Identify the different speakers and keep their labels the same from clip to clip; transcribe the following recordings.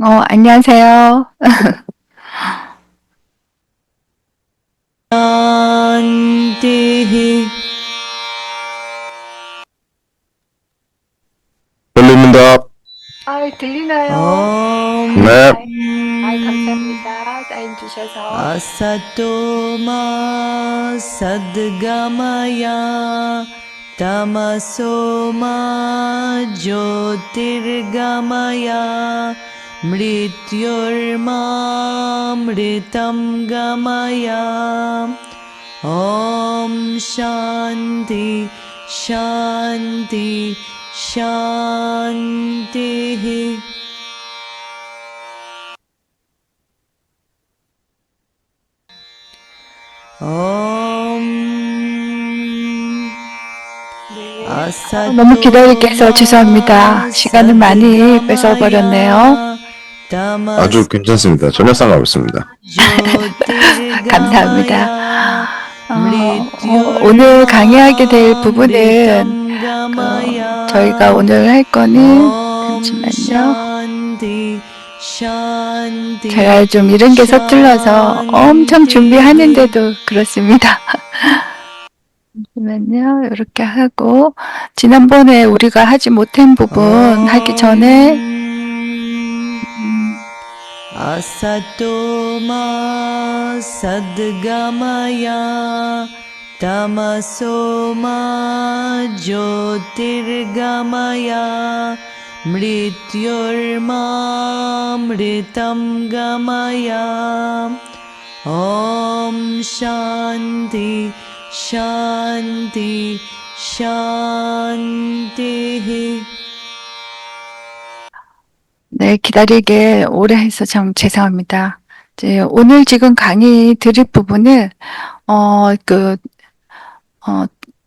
Speaker 1: 안녕하세요.
Speaker 2: शान्तिः
Speaker 3: 들립니다.
Speaker 1: 들리나요?
Speaker 2: ॐ
Speaker 3: 네.
Speaker 1: 감사합니다. 사인 주셔서.
Speaker 2: असतो मा सद्गमय तमसो मा ज्योतिर्गमय मृत्युर्मामृतं गमय ॐ शान्ति शान्ति शान्तिः
Speaker 1: 너무 기다리게 해서 죄송합니다. 시간을 많이 뺏어버렸네요.
Speaker 3: 아주 괜찮습니다. 전혀 상관없습니다.
Speaker 1: 감사합니다. 오늘 강의하게 될 부분은 저희가 오늘 할 거는 잠시만요. 제가 좀 이런 게 서툴러서 엄청 준비하는데도 그렇습니다. 잠시만요. 이렇게 하고 지난번에 우리가 하지 못한 부분 하기 전에
Speaker 2: असतो मा सद्गमय तमसो मा ज्योतिर्गमय मृत्युर्मामृतं गमय ॐ शान्ति शान्ति शान्तिः
Speaker 1: 네, 기다리게 오래 해서 참 죄송합니다. 오늘 지금 강의 드릴 부분은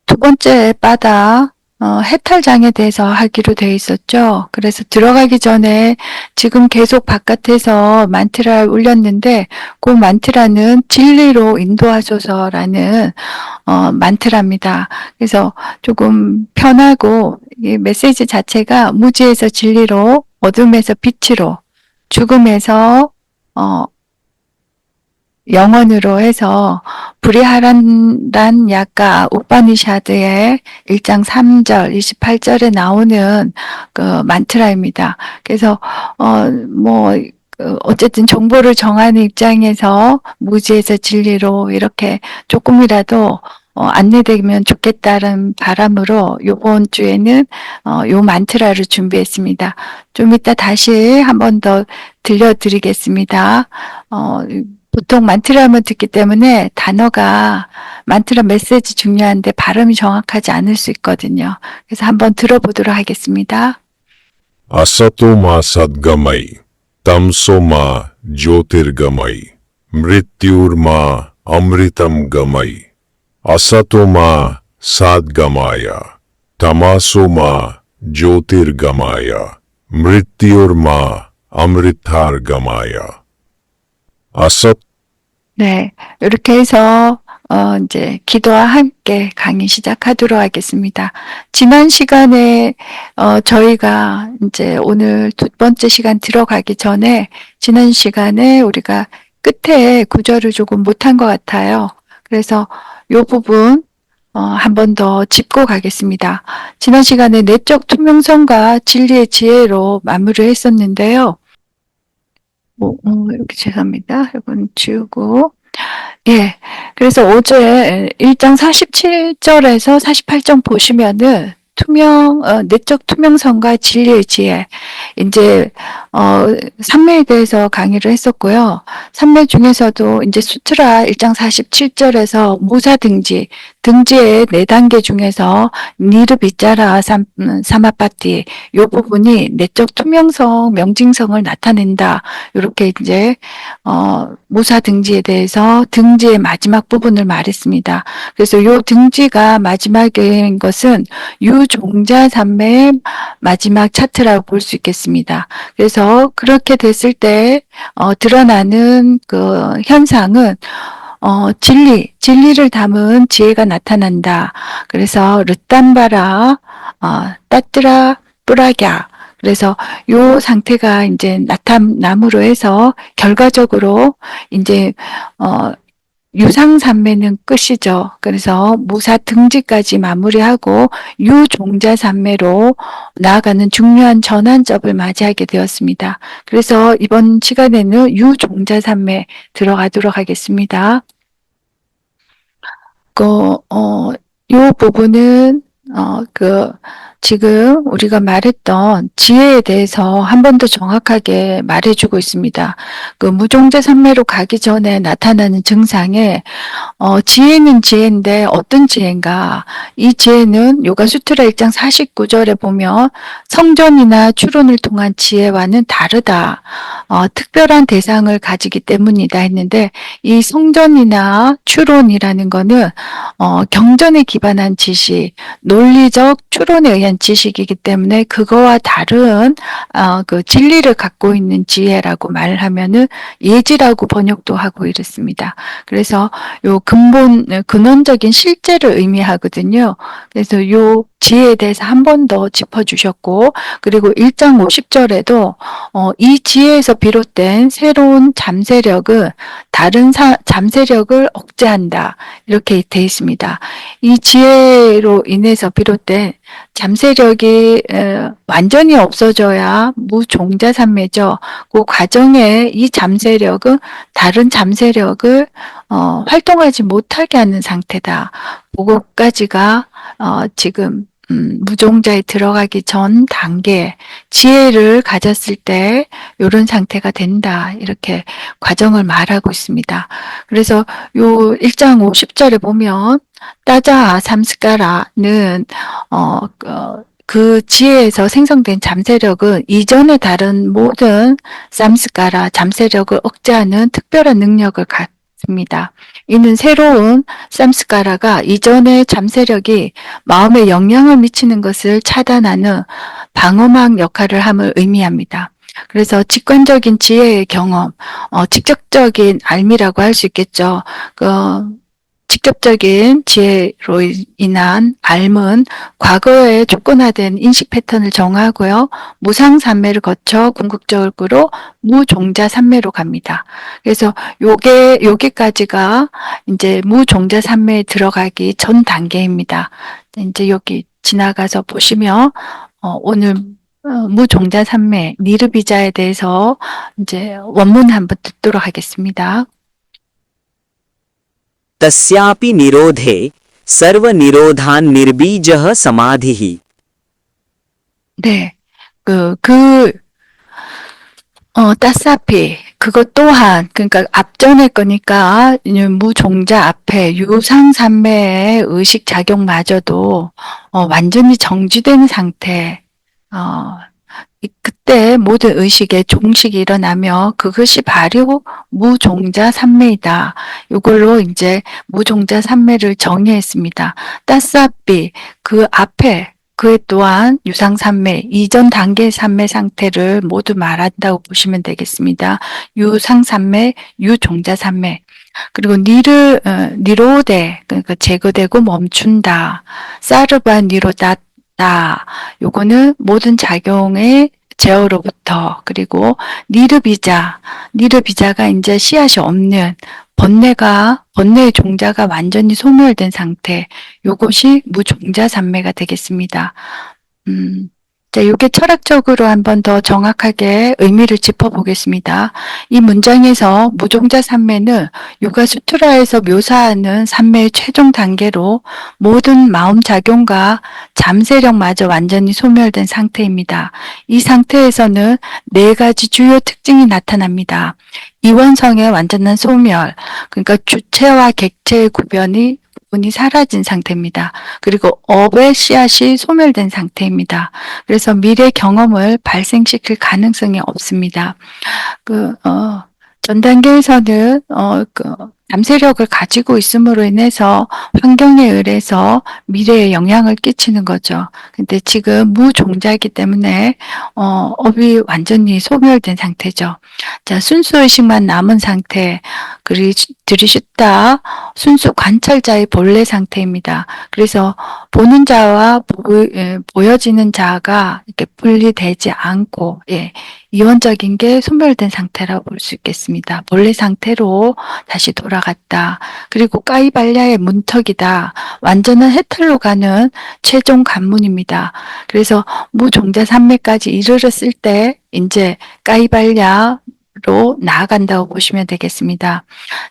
Speaker 1: 두 번째 바다 해탈장에 대해서 하기로 되어 있었죠. 그래서 들어가기 전에 지금 계속 바깥에서 만트라를 울렸는데 그 만트라는 진리로 인도하소서라는 만트라입니다. 그래서 조금 편하고 이 메시지 자체가 무지에서 진리로, 어둠에서 빛으로, 죽음에서 영원으로 해서 브리하란 야가 우파니샤드의 1장 3절, 28절에 나오는 그 만트라입니다. 그래서 어쨌든 정보를 정하는 입장에서 무지에서 진리로 이렇게 조금이라도 안내되면 좋겠다는 바람으로 이번 주에는 요 만트라를 준비했습니다. 좀 이따 다시 한 번 더 들려드리겠습니다. 보통 만트라만 듣기 때문에 단어가 만트라 메시지 중요한데 발음이 정확하지 않을 수 있거든요. 그래서 한번 들어보도록 하겠습니다.
Speaker 4: असतो सद्गमय तमसो ज्योतिर्गमय मृत्युर्मा अमृतं गमय असतो सद्गमय तमसो ज्योतिर्गमय मृत्युर्मा अमृतार्गमय असत
Speaker 1: 네, 이렇게 해서 이제 기도와 함께 강의 시작하도록 하겠습니다. 지난 시간에 저희가 이제 오늘 두 번째 시간 들어가기 전에 지난 시간에 우리가 끝에 구절을 조금 못한 것 같아요. 그래서 이 부분 한 번 더 짚고 가겠습니다. 지난 시간에 내적 투명성과 진리의 지혜로 마무리를 했었는데요. 이렇게 죄송합니다. 이건 지우고. 예. 그래서 어제 1장 47절에서 48절 보시면은 내적 투명성과 진리의 지혜. 이제, 삼매에 대해서 강의를 했었고요. 삼매 중에서도 이제 수트라 1장 47절에서 무사 등지의 4단계 중에서 니르비자라 사마파티, 요 부분이 내적 투명성, 명징성을 나타낸다. 이렇게 이제, 무사 등지에 대해서 등지의 마지막 부분을 말했습니다. 그래서 요 등지가 마지막인 것은 유종자 산매의 마지막 차트라고 볼 수 있겠습니다. 그래서 그렇게 됐을 때 드러나는 그 현상은 진리를 담은 지혜가 나타난다. 그래서 르담바라 따뜨라 뿌라갸. 그래서 요 상태가 이제 나타남으로 해서 결과적으로 이제 유상산매는 끝이죠. 그래서 무사 등지까지 마무리하고 유종자산매로 나아가는 중요한 전환점을 맞이하게 되었습니다. 그래서 이번 시간에는 유종자산매 들어가도록 하겠습니다. 요 부분은 지금 우리가 말했던 지혜에 대해서 한 번 더 정확하게 말해주고 있습니다. 무종자 산매로 가기 전에 나타나는 증상에 지혜는 지혜인데 어떤 지혜인가? 이 지혜는 요가수트라 1장 49절에 보면 성전이나 추론을 통한 지혜와는 다르다. 특별한 대상을 가지기 때문이다 했는데 이 성전이나 추론이라는 거는 경전에 기반한 지식, 논리적 추론에 의한 지식이기 때문에 그거와 다른 그 진리를 갖고 있는 지혜라고 말하면은 예지라고 번역도 하고 이렇습니다. 그래서 요 근원적인 실제를 의미하거든요. 그래서 요 지혜에 대해서 한 번 더 짚어주셨고, 그리고 1장 50절에도 이 지혜에서 비롯된 새로운 잠세력은 다른 잠세력을 억제한다. 이렇게 돼 있습니다. 이 지혜로 인해서 비롯된 잠세력이 완전히 없어져야 무종자산매죠. 그 과정에 이 잠세력은 다른 잠세력을 활동하지 못하게 하는 상태다. 그것까지가 지금 무종자에 들어가기 전 단계 지혜를 가졌을 때 이런 상태가 된다. 이렇게 과정을 말하고 있습니다. 그래서 요 1장 50절에 보면 따자 삼스카라는 그 지혜에서 생성된 잠세력은 이전에 다른 모든 삼스카라 잠세력을 억제하는 특별한 능력을 갖습니다. 이는 새로운 삼스카라가 이전의 잠세력이 마음에 영향을 미치는 것을 차단하는 방어막 역할을 함을 의미합니다. 그래서 직관적인 지혜의 경험, 직접적인 알미라고 할 수 있겠죠. 직접적인 지혜로 인한 알은 과거에 조건화된 인식 패턴을 정하고요. 무상산매를 거쳐 궁극적으로 무종자산매로 갑니다. 그래서 여기까지가 이제 무종자산매에 들어가기 전 단계입니다. 이제 여기 지나가서 보시면 오늘 무종자산매 니르비자에 대해서 이제 원문 한번 듣도록 하겠습니다.
Speaker 5: तस्यापि निरोधे सर्वनिरोधान् निर्बीजः समाधिः.
Speaker 1: 네. 따사피, 그것 또한, 그러니까 앞전에 거니까, 무종자 앞에 유상산매의 의식작용마저도, 완전히 정지된 상태, 그때 모든 의식의 종식이 일어나며 그것이 바로 무종자 산매이다. 이걸로 이제 무종자 산매를 정의했습니다. 따사비 그 앞에 그 또한 유상 산매 이전 단계 산매 상태를 모두 말한다고 보시면 되겠습니다. 유상 산매, 유종자 산매. 그리고 니로데 그러니까 제거되고 멈춘다. 사르바 니로다 요거는 모든 작용의 제어로부터 그리고 니르비자가 이제 씨앗이 없는 번뇌의 종자가 완전히 소멸된 상태 요것이 무종자산매가 되겠습니다. 자, 이게 철학적으로 한번 더 정확하게 의미를 짚어보겠습니다. 이 문장에서 무종자 산매는 요가수트라에서 묘사하는 산매의 최종 단계로 모든 마음작용과 잠세력마저 완전히 소멸된 상태입니다. 이 상태에서는 4가지 주요 특징이 나타납니다. 이원성의 완전한 소멸, 그러니까 주체와 객체의 구분이 사라진 상태입니다. 그리고 업의 씨앗이 소멸된 상태입니다. 그래서 미래 경험을 발생시킬 가능성이 없습니다. 전 단계에서는 잠세력을 가지고 있음으로 인해서 환경에 의해서 미래에 영향을 끼치는 거죠. 근데 지금 무종자이기 때문에 업이 완전히 소멸된 상태죠. 자, 순수의식만 남은 상태. 들이쉬다 순수 관찰자의 본래 상태입니다. 그래서 보는 자와 보여지는 자가 이렇게 분리되지 않고, 예, 이원적인 게 소멸된 상태라고 볼 수 있겠습니다. 본래 상태로 다시 돌아갔다. 그리고 까이발랴의 문턱이다. 완전한 해탈로 가는 최종 관문입니다. 그래서 무종자 산매까지 이르렀을 때 이제 까이발랴로 나아간다고 보시면 되겠습니다.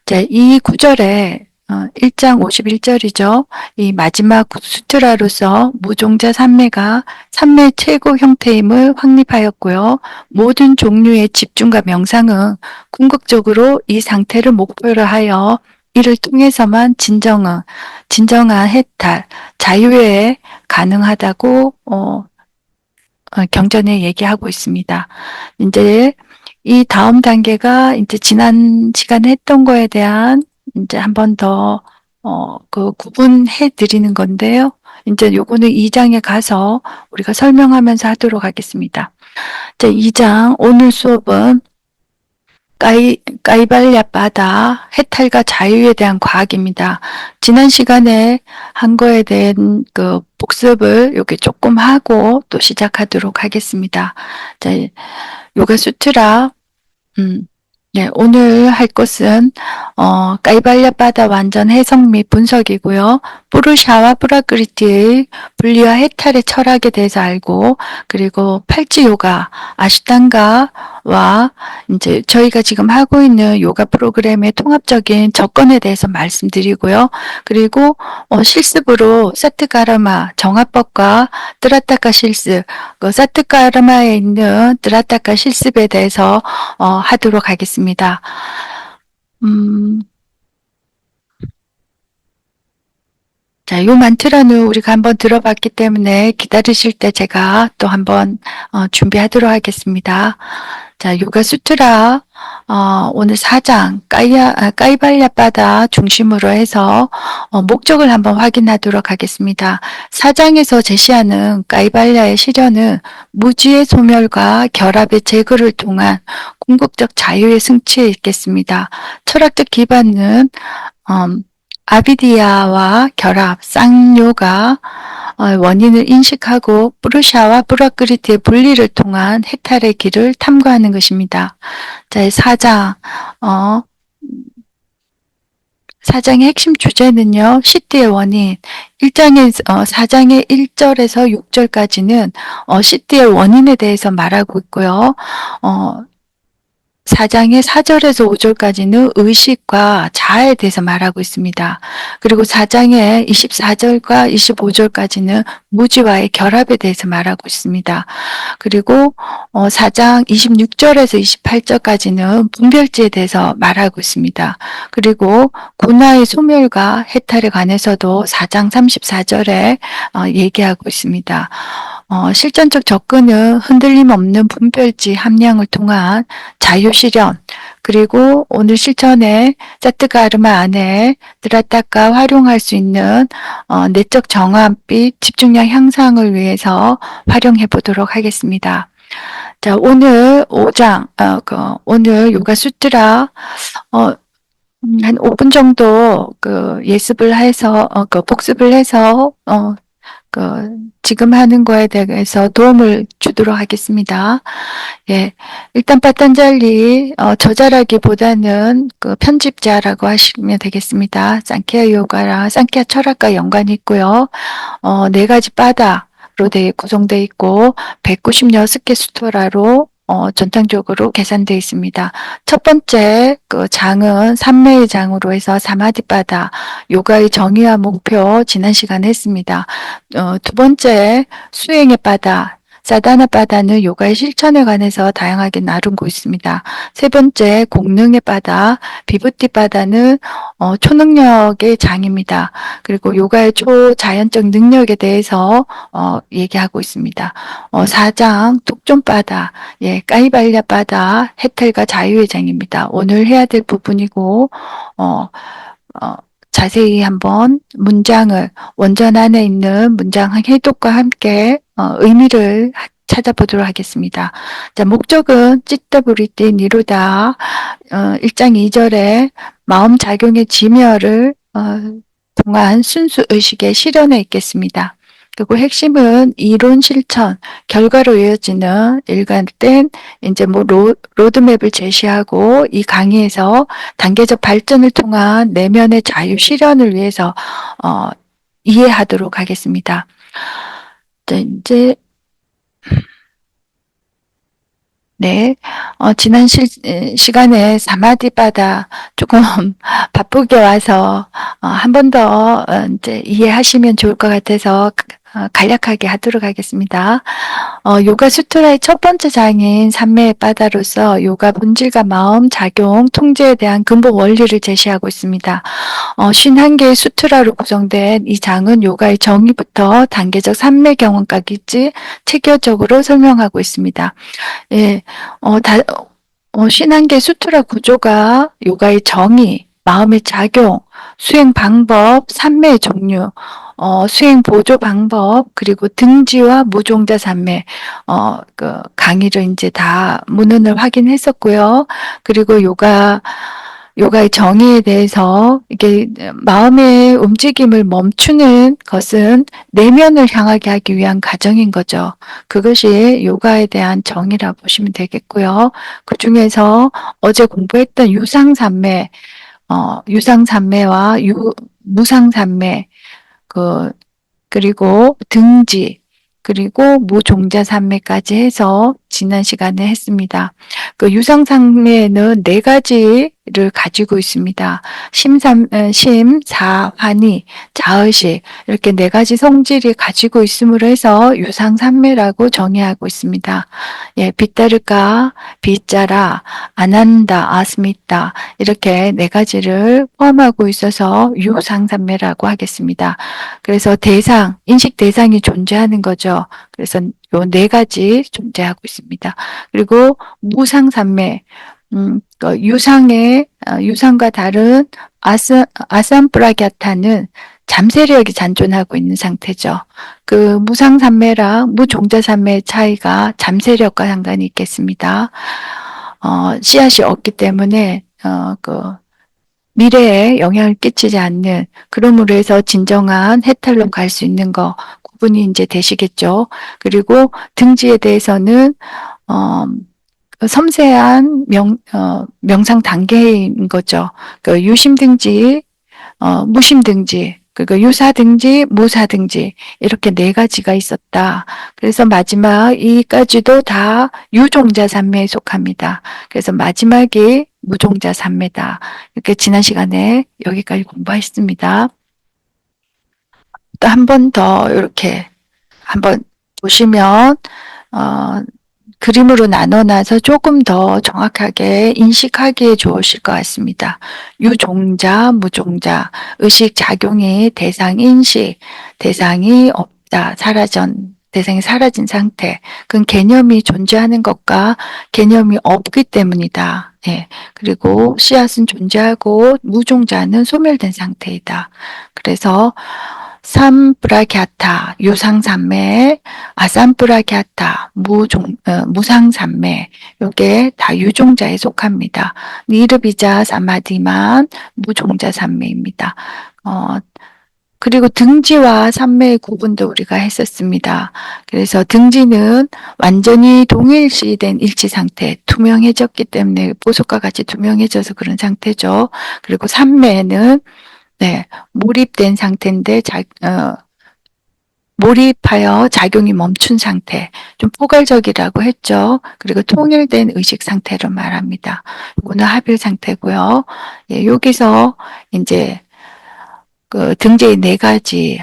Speaker 1: 자, 이 구절에 1장 51절이죠. 이 마지막 수트라로서 무종자 산매가 산매의 최고 형태임을 확립하였고요. 모든 종류의 집중과 명상은 궁극적으로 이 상태를 목표로 하여 이를 통해서만 진정한 해탈, 자유에 가능하다고 경전에 얘기하고 있습니다. 이제 이 다음 단계가 이제 지난 시간에 했던 거에 대한 이제 한 번 더 구분해 드리는 건데요. 이제 요거는 2장에 가서 우리가 설명하면서 하도록 하겠습니다. 자, 2장 오늘 수업은 까이발랴바다 해탈과 자유에 대한 과학입니다. 지난 시간에 한 거에 대한 그 복습을 여기 조금 하고 또 시작하도록 하겠습니다. 자, 요가 수트라, 네, 오늘 할 것은 까이발랴바다 완전 해석 및 분석이고요. 푸르샤와 프라크리티의 분리와 해탈의 철학에 대해서 알고, 그리고 팔찌 요가, 아시탄가와 이제 저희가 지금 하고 있는 요가 프로그램의 통합적인 접근에 대해서 말씀드리고요. 그리고 실습으로 사트가르마 정화법과 뜨라타카 실습, 그 사트가르마에 있는 뜨라타카 실습에 대해서 하도록 하겠습니다. 자, 요 만트라는 우리가 한번 들어봤기 때문에 기다리실 때 제가 또 한번 준비하도록 하겠습니다. 자, 요가 수트라 오늘 4장 까이발랴바다 중심으로 해서 목적을 한번 확인하도록 하겠습니다. 4장에서 제시하는 까이발랴의 실현은 무지의 소멸과 결합의 제거를 통한 궁극적 자유의 승치에 있겠습니다. 철학적 기반은 아비디아와 결합, 쌍요가 원인을 인식하고 푸르샤와 프라크리티의 분리를 통한 해탈의 길을 탐구하는 것입니다. 자, 4장의 핵심 주제는요, 시띠의 원인. 4장의 1절에서 6절까지는 시띠의 원인에 대해서 말하고 있고요. 4장의 4절에서 5절까지는 의식과 자아에 대해서 말하고 있습니다. 그리고 4장의 24절과 25절까지는 무지와의 결합에 대해서 말하고 있습니다. 그리고 4장 26절에서 28절까지는 분별지에 대해서 말하고 있습니다. 그리고 군화의 소멸과 해탈에 관해서도 4장 34절에 얘기하고 있습니다. 실전적 접근은 흔들림 없는 분별지 함량을 통한 자유실현, 그리고 오늘 실천에 사트가르마 안에 드라타카 활용할 수 있는 내적 정화 및 집중력 향상을 위해서 활용해 보도록 하겠습니다. 자, 오늘 5장, 오늘 요가 수트라, 한 5분 정도 예습을 해서, 복습을 해서, 지금 하는 거에 대해서 도움을 주도록 하겠습니다. 예. 일단 파탄잘리, 저자라기보다는 편집자라고 하시면 되겠습니다. 상키아 요가랑 상키아 철학과 연관이 있고요. 4가지 바다로 구성되어 있고, 196개 수토라로 전통적으로 계산되어 있습니다. 첫 번째 장은 삼매의 장으로 해서 사마디바다, 요가의 정의와 목표 지난 시간에 했습니다. 두 번째 수행의 바다, 사다나 바다는 요가의 실천에 관해서 다양하게 나누고 있습니다. 세 번째 공능의 바다, 비부티 바다는 초능력의 장입니다. 그리고 요가의 초자연적 능력에 대해서 얘기하고 있습니다. 4장 툭존 바다, 예, 까이발랴 바다, 해탈과 자유의 장입니다. 오늘 해야 될 부분이고 자세히 한번 문장을 원전 안에 있는 문장 해독과 함께 의미를 찾아보도록 하겠습니다. 자, 목적은 찌tta브리티 니로다 1장 2절에 마음 작용의 지멸을 통한 순수 의식의 실현에 있겠습니다. 그리고 핵심은 이론 실천, 결과로 이어지는 일관된 이제 뭐 로드맵을 제시하고 이 강의에서 단계적 발전을 통한 내면의 자유 실현을 위해서 이해하도록 하겠습니다. 자, 이제 네, 지난 시간에 사마디바다 조금 바쁘게 와서 한 번 더 이제 이해하시면 좋을 것 같아서 간략하게 하도록 하겠습니다. 요가 수트라의 첫 번째 장인 삼매의 바다로서 요가 본질과 마음, 작용, 통제에 대한 근본 원리를 제시하고 있습니다. 51개의 수트라로 구성된 이 장은 요가의 정의부터 단계적 삼매 경험까지 체계적으로 설명하고 있습니다. 예, 51개 수트라 구조가 요가의 정의, 마음의 작용, 수행 방법, 삼매의 종류, 수행 보조 방법, 그리고 등지와 무종자 삼매, 그 강의를 이제 다 문헌을 확인했었고요. 그리고 요가의 정의에 대해서 이게 마음의 움직임을 멈추는 것은 내면을 향하게 하기 위한 과정인 거죠. 그것이 요가에 대한 정의라 보시면 되겠고요. 그 중에서 어제 공부했던 유상삼매, 유상삼매와 무상삼매, 그리고 등지, 그리고 무종자삼매까지 해서 지난 시간에 했습니다. 그 유상삼매는 4가지를 가지고 있습니다. 심, 사, 환희, 자의식 이렇게 4가지 성질이 가지고 있음으로 해서 유상삼매라고 정의하고 있습니다. 예, 빗다르까, 빗자라, 아난다, 아스미타 이렇게 4가지를 포함하고 있어서 유상삼매라고 하겠습니다. 그래서 대상, 인식 대상이 존재하는 거죠. 그래서 요 4가지 존재하고 있습니다. 그리고 무상삼매, 유상과 다른 아삼프라갸타는 잠세력이 잔존하고 있는 상태죠. 그 무상삼매랑 무종자삼매의 차이가 잠세력과 상관이 있겠습니다. 씨앗이 없기 때문에, 미래에 영향을 끼치지 않는, 그러므로 해서 진정한 해탈로 갈 수 있는 거, 구분이 이제 되시겠죠. 그리고 등지에 대해서는, 섬세한 명상 단계인 거죠. 그 유심등지, 무심등지, 그리고 유사등지, 무사등지 이렇게 4가지가 있었다. 그래서 마지막 이까지도 다 유종자삼매에 속합니다. 그래서 마지막이 무종자삼매다. 이렇게 지난 시간에 여기까지 공부했습니다. 또 한 번 더 이렇게 한번 보시면 그림으로 나눠놔서 조금 더 정확하게 인식하기에 좋으실 것 같습니다. 유종자, 무종자, 의식 작용이 대상 인식, 대상이 없다, 대상이 사라진 상태. 그건 개념이 존재하는 것과 개념이 없기 때문이다. 예. 그리고 씨앗은 존재하고 무종자는 소멸된 상태이다. 그래서 삼프라갸타, 유상삼매, 아삼프라갸타, 무상삼매, 요게 다 유종자에 속합니다. 니르비자 사마디만 무종자삼매입니다. 그리고 등지와 삼매의 구분도 우리가 했었습니다. 그래서 등지는 완전히 동일시된 일치 상태, 투명해졌기 때문에 보석과 같이 투명해져서 그런 상태죠. 그리고 삼매는 네, 몰입된 상태인데, 몰입하여 작용이 멈춘 상태. 좀 포괄적이라고 했죠. 그리고 통일된 의식 상태로 말합니다. 이거는 합일 상태고요. 예, 여기서 이제, 등재의 4가지,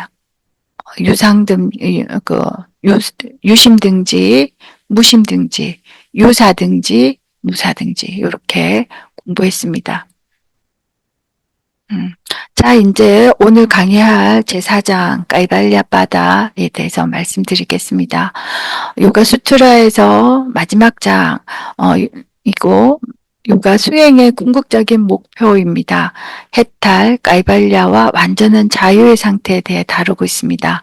Speaker 1: 유심등지, 무심등지, 유사등지, 무사등지, 이렇게 공부했습니다. 자, 이제 오늘 강의할 제4장 까이발랴바다에 대해서 말씀드리겠습니다. 요가 수트라에서 마지막 장, 이고 요가 수행의 궁극적인 목표입니다. 해탈, 까이발랴와 완전한 자유의 상태에 대해 다루고 있습니다.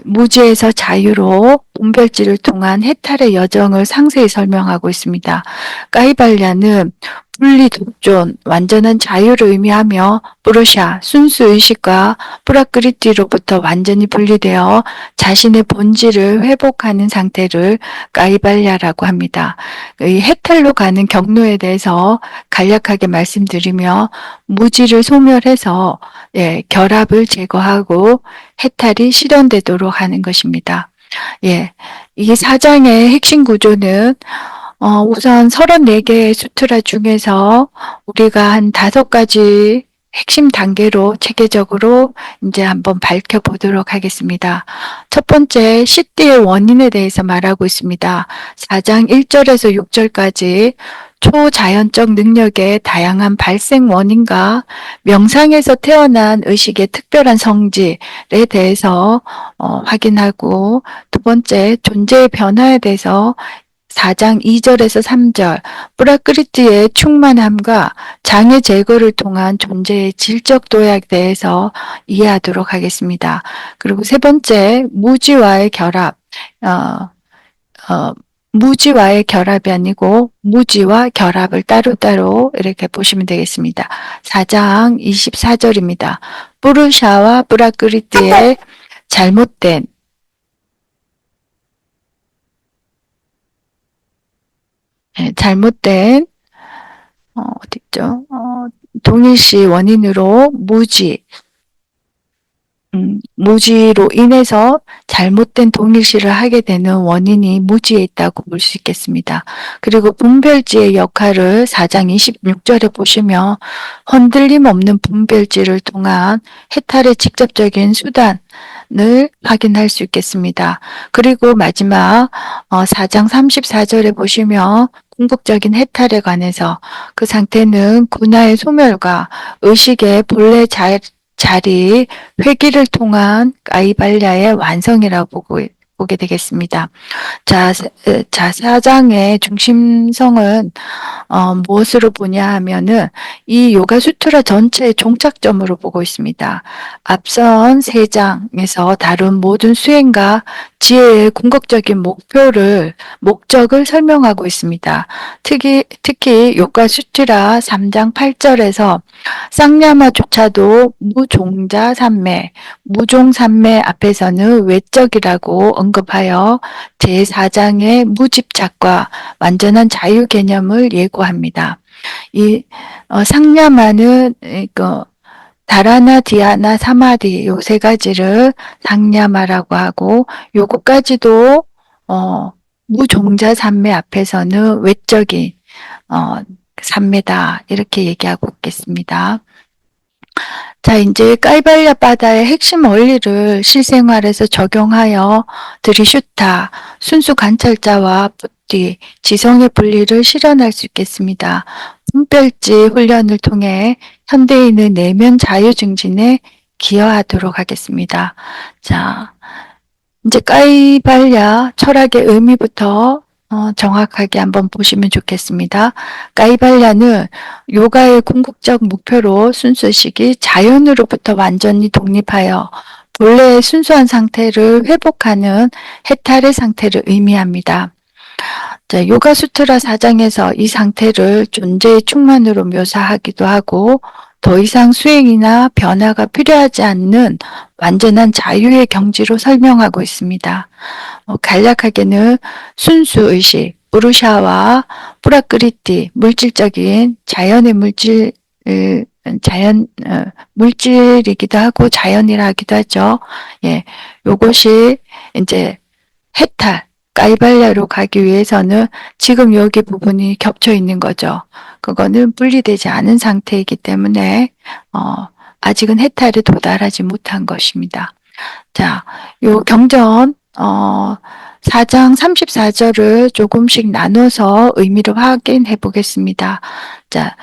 Speaker 1: 무지에서 자유로 분별지를 통한 해탈의 여정을 상세히 설명하고 있습니다. 까이발랴는 분리 독존, 완전한 자유를 의미하며 뿌르샤, 순수 의식과 뿌라크리티로부터 완전히 분리되어 자신의 본질을 회복하는 상태를 까이발랴라고 합니다. 이 해탈로 가는 경로에 대해서 간략하게 말씀드리며 무지를 소멸해서 결합을 제거하고 해탈이 실현되도록 하는 것입니다. 이 사장의 핵심 구조는 우선 34개의 수트라 중에서 우리가 한 5가지 핵심 단계로 체계적으로 이제 한번 밝혀보도록 하겠습니다. 첫 번째, 시띠의 원인에 대해서 말하고 있습니다. 4장 1절에서 6절까지 초자연적 능력의 다양한 발생 원인과 명상에서 태어난 의식의 특별한 성질에 대해서 확인하고, 두 번째, 존재의 변화에 대해서 4장 2절에서 3절, 뿌라크리티의 충만함과 장애 제거를 통한 존재의 질적 도약에 대해서 이해하도록 하겠습니다. 그리고 세 번째, 무지와의 결합, 무지와의 결합이 아니고 무지와 결합을 따로따로 이렇게 보시면 되겠습니다. 4장 24절입니다. 뿌르샤와 뿌라크리티의 잘못된 어딨죠? 동일시 원인으로 무지로 인해서 잘못된 동일시를 하게 되는 원인이 무지에 있다고 볼 수 있겠습니다. 그리고 분별지의 역할을 4장 26절에 보시면 흔들림 없는 분별지를 통한 해탈의 직접적인 수단을 확인할 수 있겠습니다. 그리고 마지막 4장 34절에 보시면 궁극적인 해탈에 관해서 그 상태는 군하의 소멸과 의식의 본래 자리 회귀를 통한 까이발랴의 완성이라고 보게 되겠습니다. 자, 4장의 중심성은 무엇으로 보냐 하면은 이 요가 수트라 전체의 종착점으로 보고 있습니다. 앞선 3장에서 다룬 모든 수행과 지혜의 궁극적인 목적을 설명하고 있습니다. 특히 요가 수트라 3장 8절에서 쌍야마조차도 무종산매 앞에서는 외적이라고 언급하여 제4장의 무집착과 완전한 자유 개념을 예고합니다. 이 상야마는 다라나, 디아나, 사마디 요 3가지를 상야마라고 하고, 요것까지도 무종자 산매 앞에서는 외적인 산매다 이렇게 얘기하고 있겠습니다. 자, 이제 까이발랴 바다의 핵심 원리를 실생활에서 적용하여 드리슈타, 순수 관찰자와 부띠, 지성의 분리를 실현할 수 있겠습니다. 분별지 훈련을 통해 현대인의 내면 자유 증진에 기여하도록 하겠습니다. 자, 이제 까이발랴 철학의 의미부터 정확하게 한번 보시면 좋겠습니다. 까이발랴는 요가의 궁극적 목표로 순수의식이 자연으로부터 완전히 독립하여 본래의 순수한 상태를 회복하는 해탈의 상태를 의미합니다. 자, 요가 수트라 4장에서 이 상태를 존재의 충만으로 묘사하기도 하고, 더 이상 수행이나 변화가 필요하지 않는 완전한 자유의 경지로 설명하고 있습니다. 간략하게는 순수의식, 뿌르샤와 뿌라크리티, 물질적인 자연의 물질이기도 하고 자연이라 하기도 하죠. 요것이 이제 해탈, 까이발랴로 가기 위해서는 지금 여기 부분이 겹쳐 있는 거죠. 그거는 분리되지 않은 상태이기 때문에 아직은 해탈에 도달하지 못한 것입니다. 자, 요 경전 4장 34절을 조금씩 나눠서 의미를 확인해 보겠습니다. 자,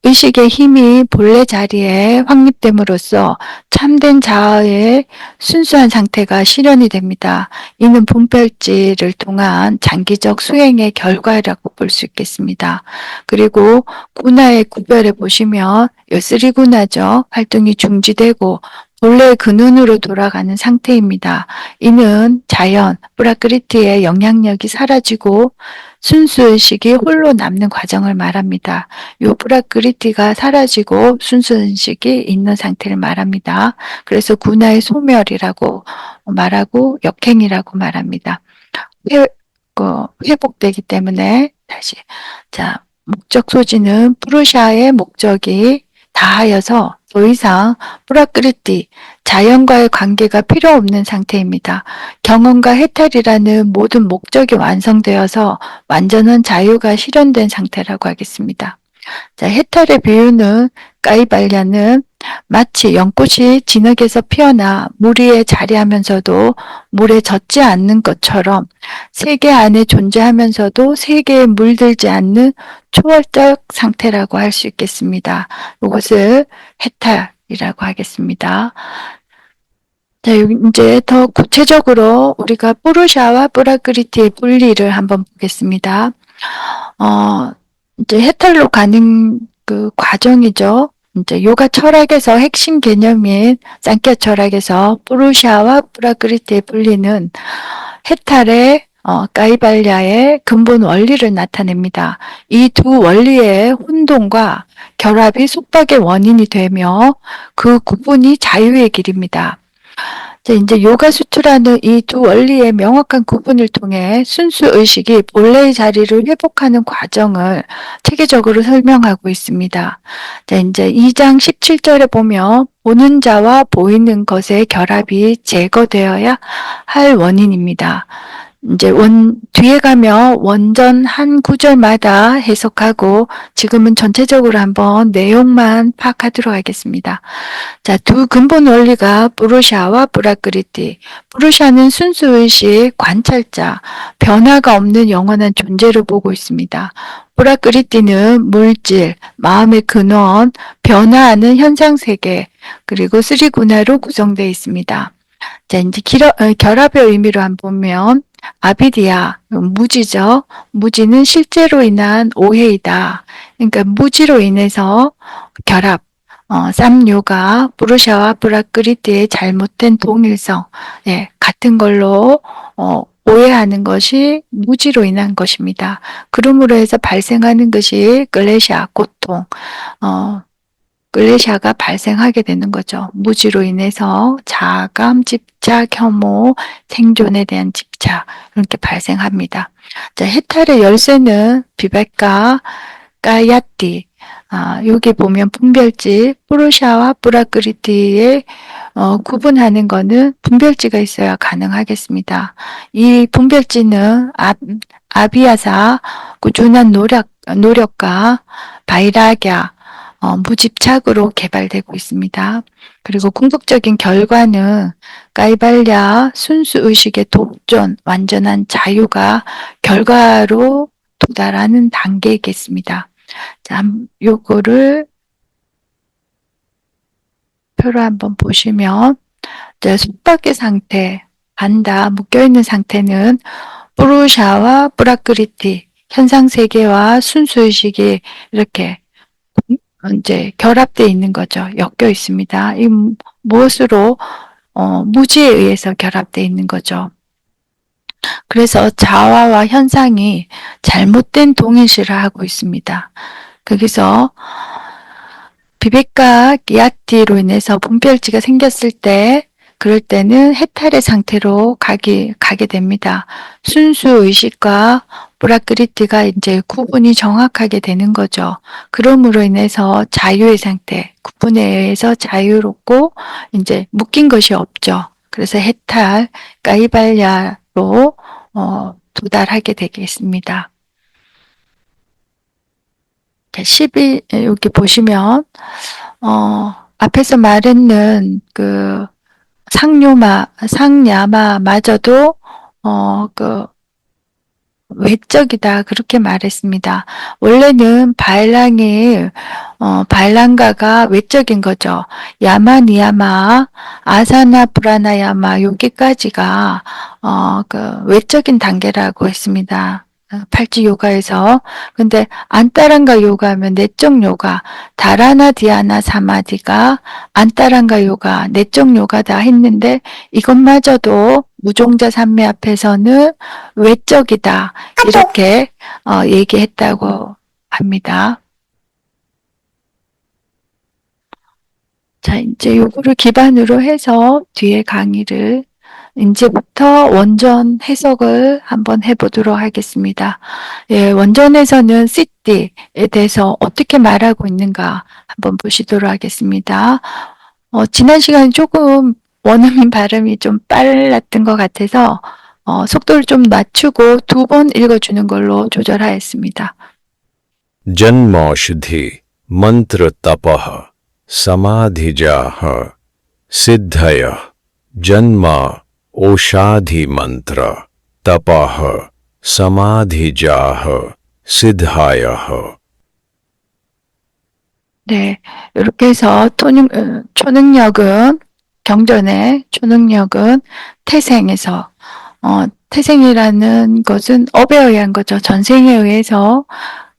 Speaker 1: 의식의 힘이 본래 자리에 확립됨으로써 참된 자아의 순수한 상태가 실현이 됩니다. 이는 분별지를 통한 장기적 수행의 결과라고 볼 수 있겠습니다. 그리고 군화의 구별해 보시면 쓰리군화죠. 활동이 중지되고 본래의 근원으로 돌아가는 상태입니다. 이는 자연, 프라크리티의 영향력이 사라지고 순수의식이 홀로 남는 과정을 말합니다. 요 프라크리티가 사라지고 순수의식이 있는 상태를 말합니다. 그래서 군화의 소멸이라고 말하고 역행이라고 말합니다. 회복되기 때문에 다시 자 목적 소지는 푸르샤의 목적이 다하여서 더 이상 프라크리티, 자연과의 관계가 필요 없는 상태입니다. 경험과 해탈이라는 모든 목적이 완성되어서 완전한 자유가 실현된 상태라고 하겠습니다. 자, 해탈의 비유는 까이발랴는 마치 연꽃이 진흙에서 피어나 물 위에 자리하면서도 물에 젖지 않는 것처럼 세계 안에 존재하면서도 세계에 물들지 않는 초월적 상태라고 할 수 있겠습니다. 이것을 해탈이라고 하겠습니다. 자, 이제 더 구체적으로 우리가 푸르샤와 프라크리티의 분리를 한번 보겠습니다. 이제 해탈로 가는 그 과정이죠. 이제 요가 철학에서 핵심 개념인 상ಖ್야 철학에서 푸르샤와 프라크리티의 분리는 해탈의 까이발랴의 근본 원리를 나타냅니다. 이 두 원리의 혼동과 결합이 속박의 원인이 되며 그 구분이 자유의 길입니다. 이제 요가 수트라는 이 두 원리의 명확한 구분을 통해 순수 의식이 본래의 자리를 회복하는 과정을 체계적으로 설명하고 있습니다. 자, 이제 2장 17절에 보면 보는 자와 보이는 것의 결합이 제거되어야 할 원인입니다. 이제 뒤에 가면 원전 한 구절마다 해석하고 지금은 전체적으로 한번 내용만 파악하도록 하겠습니다. 자, 두 근본 원리가 푸르샤와 프라크리티. 푸르샤는 순수의식, 관찰자, 변화가 없는 영원한 존재로 보고 있습니다. 프라크리티는 물질, 마음의 근원, 변화하는 현상세계, 그리고 쓰리군화로 구성되어 있습니다. 자, 이제 결합의 의미로 한번 보면 아비디아, 무지죠. 무지는 실제로 인한 오해이다. 그러니까 무지로 인해서 결합, 쌈요가 푸르샤와 프라크리티의 잘못된 동일성, 같은 걸로 오해하는 것이 무지로 인한 것입니다. 그러므로 해서 발생하는 것이 클레샤, 고통, 클레샤가 발생하게 되는 거죠. 무지로 인해서 자감, 집착, 혐오, 생존에 대한 집착 이렇게 발생합니다. 자, 해탈의 열쇠는 비베카, 까야띠. 여기 보면 분별지, 푸르샤와 프라크리티의 구분하는 거는 분별지가 있어야 가능하겠습니다. 이 분별지는 아비아사, 꾸준한 노력과 바이라갸, 무집착으로 개발되고 있습니다. 그리고 궁극적인 결과는 까이발랴 순수의식의 독존, 완전한 자유가 결과로 도달하는 단계이겠습니다. 자, 요거를 표로 한번 보시면 속박의 상태, 반다, 묶여있는 상태는 푸르샤와 프라크리티, 현상세계와 순수의식이 이렇게 이제 결합되어 있는 거죠. 엮여 있습니다. 이 무엇으로 무지에 의해서 결합되어 있는 거죠. 그래서 자화와 현상이 잘못된 동일시를 하고 있습니다. 거기서 비베카 기아티로 인해서 분별지가 생겼을 때 그럴 때는 해탈의 상태로 가게 됩니다. 순수 의식과 프라크리티가 이제 구분이 정확하게 되는 거죠. 그럼으로 인해서 자유의 상태, 구분에 의해서 자유롭고 이제 묶인 것이 없죠. 그래서 해탈, 까이발야로 도달하게 되겠습니다. 12, 여기 보시면, 앞에서 말했는 그 상야마마저도, 외적이다 그렇게 말했습니다. 원래는 발랑가가 외적인 거죠. 야마 니야마, 아사나 브라나야마 여기까지가 그 외적인 단계라고 했습니다. 팔찌 요가에서. 근데 안따랑가 요가하면 내적 요가, 다라나 디아나 사마디가 안따랑가 요가, 내적 요가다 했는데 이것마저도 무종자 삼매 앞에서는 외적이다 이렇게 얘기했다고 합니다. 자, 이제 요거를 기반으로 해서 뒤에 강의를 이제부터 원전 해석을 한번 해보도록 하겠습니다. 예, 원전에서는 시띠에 대해서 어떻게 말하고 있는가 한번 보시도록 하겠습니다. 지난 시간에 조금 원어민 발음이 좀 빨랐던 것 같아서 속도를 좀 낮추고 2번 읽어주는 걸로 조절하였습니다.
Speaker 6: जन्मौषधि मंत्र तपः समाधिजाः सिद्धय जन्म औषाधि मंत्र तपः समाधिजाः सिद्धायः.
Speaker 1: 네, 이렇게 해서 초능력은 경전의 초능력은 태생에서 태생이라는 것은 업에 의한 거죠. 전생에 의해서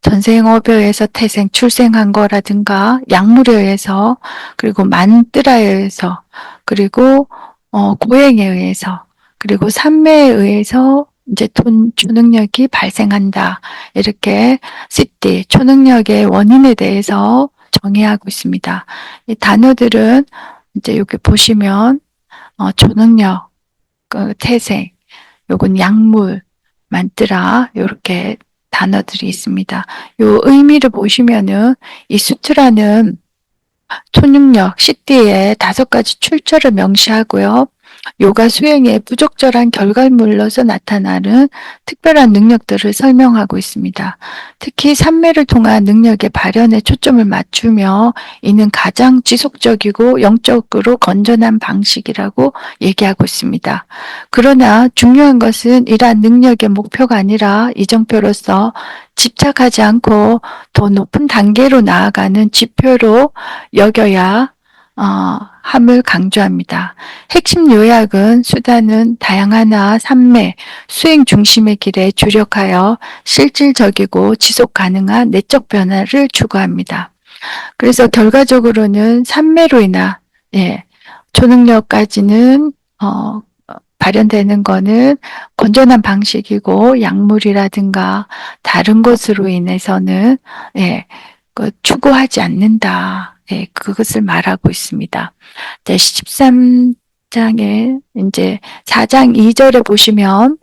Speaker 1: 전생업에 의해서 태생, 출생한 거라든가 약물에 의해서 그리고 만뜨라에 의해서 그리고 고행에 의해서 그리고 삼매에 의해서 이제 초능력이 발생한다. 이렇게 시띠, 초능력의 원인에 대해서 정의하고 있습니다. 이 단어들은 이제 여기 보시면 초능력, 그 태생, 요건 약물, 만뜨라 이렇게 단어들이 있습니다. 요 의미를 보시면은 이 수트라는 초능력, 시띠의 5가지 출처를 명시하고요. 요가 수행의 부적절한 결과물로서 나타나는 특별한 능력들을 설명하고 있습니다. 특히 삼매를 통한 능력의 발현에 초점을 맞추며 이는 가장 지속적이고 영적으로 건전한 방식이라고 얘기하고 있습니다. 그러나 중요한 것은 이러한 능력의 목표가 아니라 이정표로서 집착하지 않고 더 높은 단계로 나아가는 지표로 여겨야 함을 강조합니다. 핵심 요약은 수단은 다양하나 삼매, 수행 중심의 길에 주력하여 실질적이고 지속 가능한 내적 변화를 추구합니다. 그래서 결과적으로는 삼매로 인한 초능력까지는 발현되는 거는 건전한 방식이고 약물이라든가 다른 것으로 인해서는 추구하지 않는다. 그것을 말하고 있습니다. 13장에 이제 4장 2절에 보시면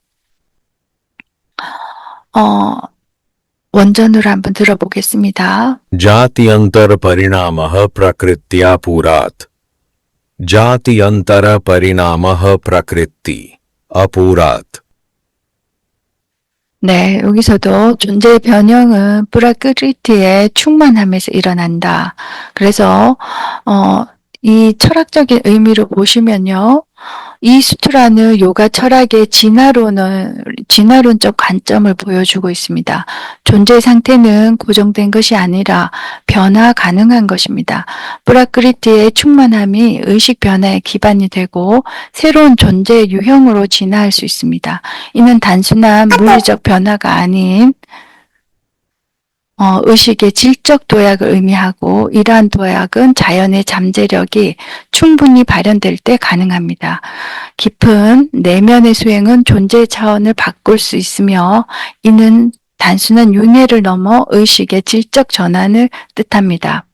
Speaker 1: 원전으로 한번 들어보겠습니다.
Speaker 6: जात्यंतर परिणामः प्रकृत्या पुरात् जात्यंतर परिणामः प्रकृति अपुरात्.
Speaker 1: 네, 여기서도 존재의 변형은 브라크리티의 충만함에서 일어난다. 그래서 이 철학적인 의미로 보시면요. 이 수트라는 요가 철학의 진화론적 관점을 보여주고 있습니다. 존재 상태는 고정된 것이 아니라 변화 가능한 것입니다. 브라크리티의 충만함이 의식 변화의 기반이 되고 새로운 존재의 유형으로 진화할 수 있습니다. 이는 단순한 물리적 변화가 아닌 의식의 질적 도약을 의미하고 이러한 도약은 자연의 잠재력이 충분히 발현될 때 가능합니다. 깊은 내면의 수행은 존재의 차원을 바꿀 수 있으며 이는 단순한 윤회를 넘어 의식의 질적 전환을 뜻합니다.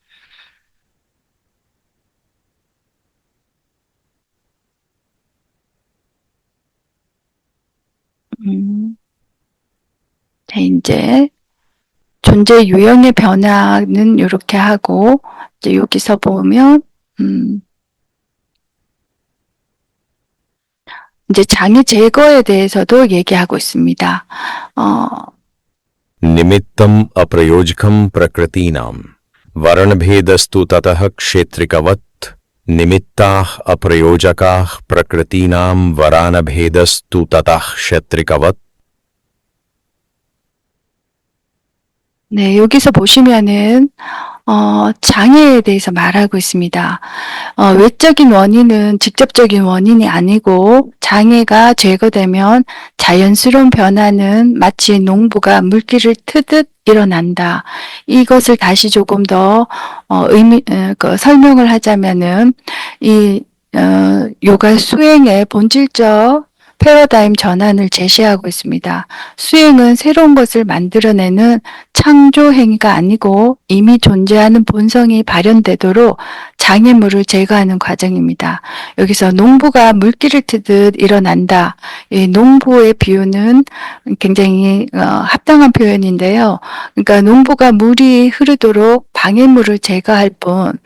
Speaker 1: 자, 이제 존재 유형의 변화는 이렇게 하고 이제 여기서 보면 이제 장애 제거에 대해서도 얘기하고 있습니다.
Speaker 6: निमित्तम् अप्रयोजकम् प्रकृतीनाम् वर्णभेदस्तु ततः क्षेत्रिकवत् निमित्ताः अप्रयोजकाः प्रकृतीनाम् वरानभेदस्तु ततः क्षेत्रिकवत्.
Speaker 1: 네, 여기서 보시면은 장애에 대해서 말하고 있습니다. 외적인 원인은 직접적인 원인이 아니고 장애가 제거되면 자연스러운 변화는 마치 농부가 물길을 트듯 일어난다. 이것을 다시 조금 더 설명을 하자면은 이 요가 수행의 본질적 패러다임 전환을 제시하고 있습니다. 수행은 새로운 것을 만들어내는 창조 행위가 아니고 이미 존재하는 본성이 발현되도록 장애물을 제거하는 과정입니다. 여기서 농부가 물길을 트듯 일어난다. 이 농부의 비유는 굉장히 합당한 표현인데요. 그러니까 농부가 물이 흐르도록 방해물을 제거할 뿐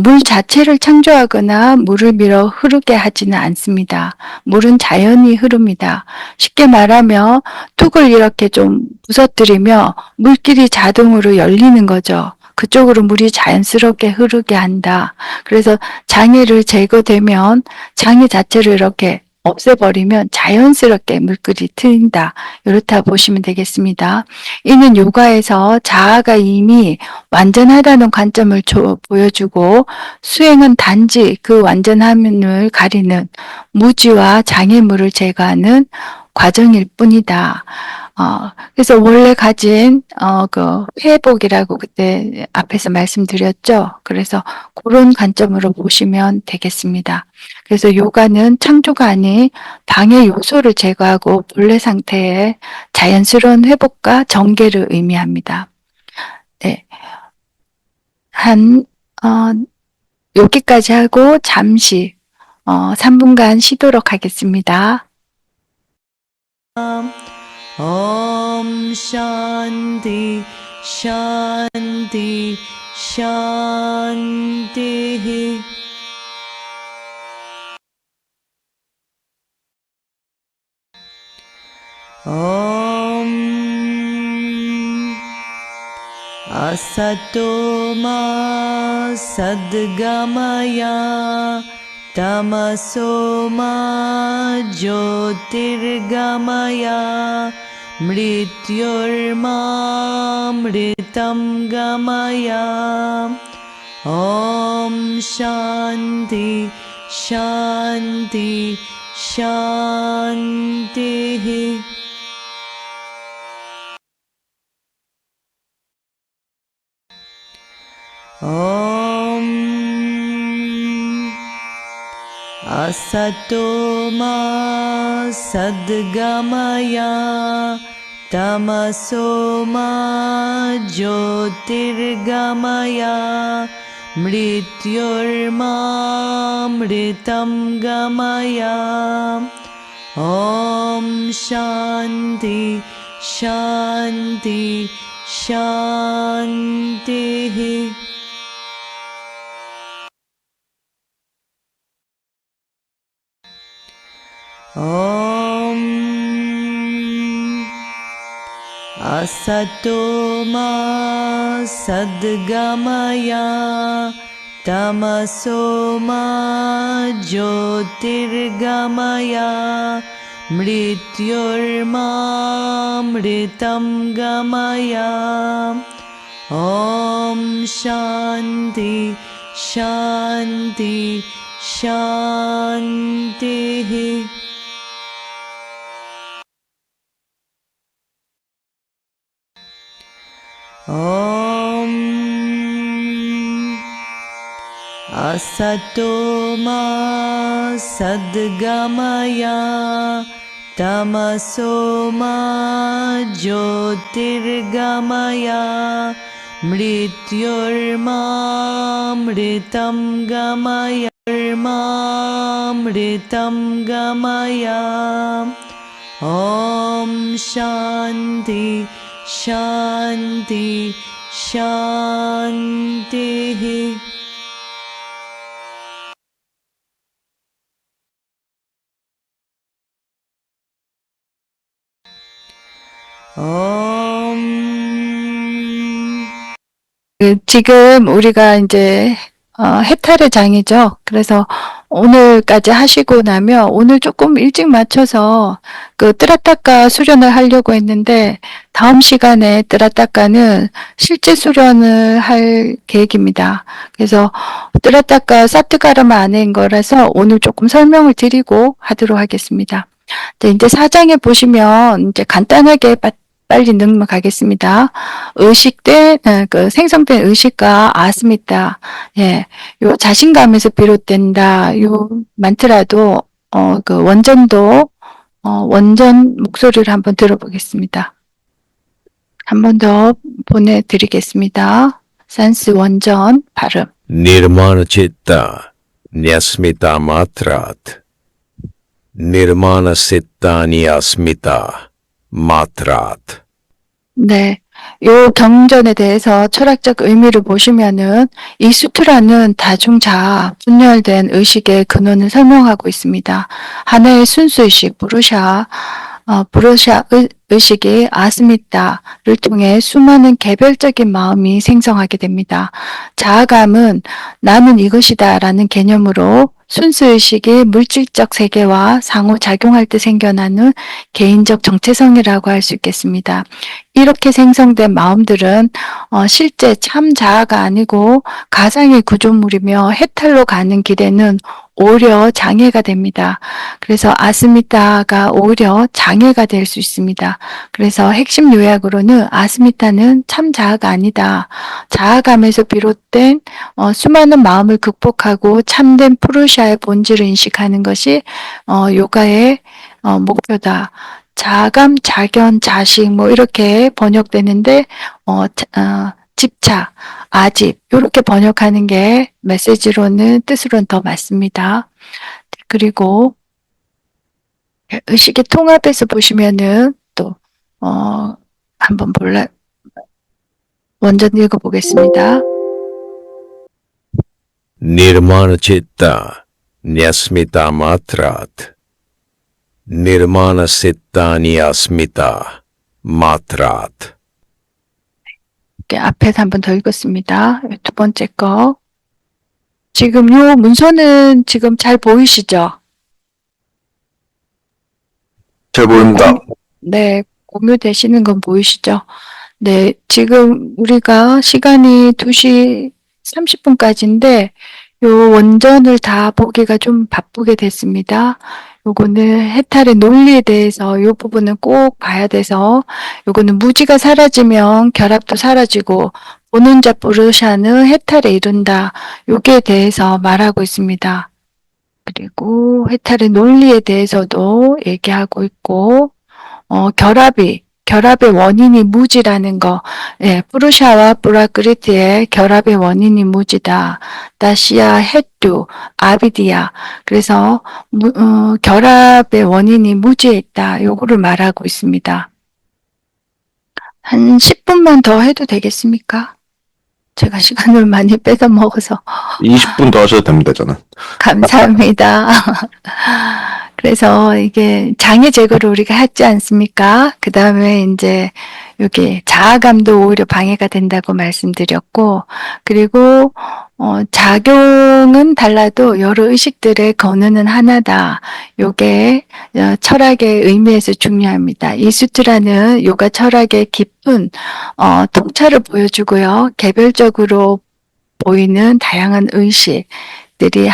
Speaker 1: 물 자체를 창조하거나 물을 밀어 흐르게 하지는 않습니다. 물은 자연히 흐릅니다. 쉽게 말하면 뚝을 이렇게 좀 부서뜨리며 물길이 자동으로 열리는 거죠. 그쪽으로 물이 자연스럽게 흐르게 한다. 그래서 장애를 제거되면 장애 자체를 이렇게 없애버리면 자연스럽게 물길이 트인다. 이렇다 보시면 되겠습니다. 이는 요가에서 자아가 이미 완전하다는 관점을 보여주고 수행은 단지 그 완전함을 가리는 무지와 장애물을 제거하는 과정일 뿐이다. 그래서 원래 가진 그 회복이라고 그때 앞에서 말씀드렸죠. 그래서 그런 관점으로 보시면 되겠습니다. 그래서 요가는 창조가 아닌 방해 요소를 제거하고 본래 상태의 자연스러운 회복과 정계를 의미합니다. 네. 여기까지 하고 잠시 3분간 쉬도록 하겠습니다.
Speaker 2: Om Shanti Shanti Shanti. Om Asato Ma Sadgamaya Tamaso Ma Jyotirgamaya Mrityurma Mritam Gamaya. Om Shanti Shanti Shanti. Om Asato Ma Sadgamaya Tamaso Ma Jyotirgamaya Mrityurma Mritam Gamaya. Om Shanti Shanti Shanti. Om Asato Ma Sadgamaya Tamaso Ma Jyotirgamaya Mrityurma Mritam Gamaya. Om Shanti Shanti Shanti. Om Asato Ma Sadgamaya Tamaso Ma Jyotirgamaya Mrityurma Mritam Gamaya. Mritam Gamaya. Om Shanti Shanti Shanti. Om
Speaker 1: 지금 우리가 이제 해탈의 장이죠. 그래서 오늘까지 하시고 나면 오늘 조금 일찍 맞춰서 그 뜨라타카 수련을 하려고 했는데 다음 시간에 뜨라타카는 실제 수련을 할 계획입니다. 그래서 뜨라타카 사트가르마 안에인 거라서 오늘 조금 설명을 드리고 하도록 하겠습니다. 네, 이제 4장에 보시면 이제 간단하게 빨리 넘어가겠습니다. 그 생성된 의식과 아스미타, 예, 요 자신감에서 비롯된다, 요 만트라도, 그 원전도, 원전 목소리를 한번 들어보겠습니다. 한 번 더 보내드리겠습니다. 산스 원전 발음.
Speaker 6: Nirmana citta, nyasmita matrat. Nirmana siddhani asmita matrat.
Speaker 1: 네. 요 경전에 대해서 철학적 의미를 보시면은 이 수트라는 다중자아, 분열된 의식의 근원을 설명하고 있습니다. 하나의 순수의식, 부르샤 의식이 아스미타를 통해 수많은 개별적인 마음이 생성하게 됩니다. 자아감은 나는 이것이다라는 개념으로 순수의식이 물질적 세계와 상호작용할 때 생겨나는 개인적 정체성이라고 할 수 있겠습니다. 이렇게 생성된 마음들은 실제 참 자아가 아니고 가상의 구조물이며 해탈로 가는 길에는 오히려 장애가 됩니다. 그래서 아스미타가 오히려 장애가 될 수 있습니다. 그래서 핵심 요약으로는 아스미타는 참 자아가 아니다. 자아감에서 비롯된 수많은 마음을 극복하고 참된 푸르샤의 본질을 인식하는 것이 요가의 목표다. 자감, 자견, 자식 뭐 이렇게 번역되는데 집착, 아집 이렇게 번역하는 게 메시지로는 뜻으로는 더 맞습니다. 그리고 의식의 통합에서 보시면은 또 한번 원전 읽어보겠습니다.
Speaker 6: Nirmana citta, nyasmita matrat. Nirmana siddhani asmita matrat.
Speaker 1: 앞에서 한번 더 읽었습니다. 두 번째 거. 지금 요 문서는 지금 잘 보이시죠?
Speaker 3: 잘 보입니다.
Speaker 1: 네, 공유되시는 건 보이시죠? 네, 지금 우리가 시간이 2시 30분까지인데 요 원전을 다 보기가 좀 바쁘게 됐습니다. 요거는 해탈의 논리에 대해서 요 부분은 꼭 봐야 돼서 요거는 무지가 사라지면 결합도 사라지고 보는자 부르샤는 해탈에 이른다. 요게 대해서 말하고 있습니다. 그리고 해탈의 논리에 대해서도 얘기하고 있고 결합의 원인이 무지라는 거, 예, 푸르샤와 브라크리트의 결합의 원인이 무지다. 다시야 헤뚜, 아비디야. 그래서 결합의 원인이 무지에 있다. 요거를 말하고 있습니다. 한 10분만 더 해도 되겠습니까? 제가 시간을 많이 뺏어 먹어서
Speaker 3: 20분 더 하셔도 됩니다, 저는.
Speaker 1: 감사합니다. 그래서 이게 장애 제거를 우리가 했지 않습니까? 그 다음에 이제 여기 자아감도 오히려 방해가 된다고 말씀드렸고, 그리고 작용은 달라도 여러 의식들의 건우는 하나다. 요게 철학의 의미에서 중요합니다. 이 수트라는 요가 철학의 깊은 통찰을 보여주고요. 개별적으로 보이는 다양한 의식들이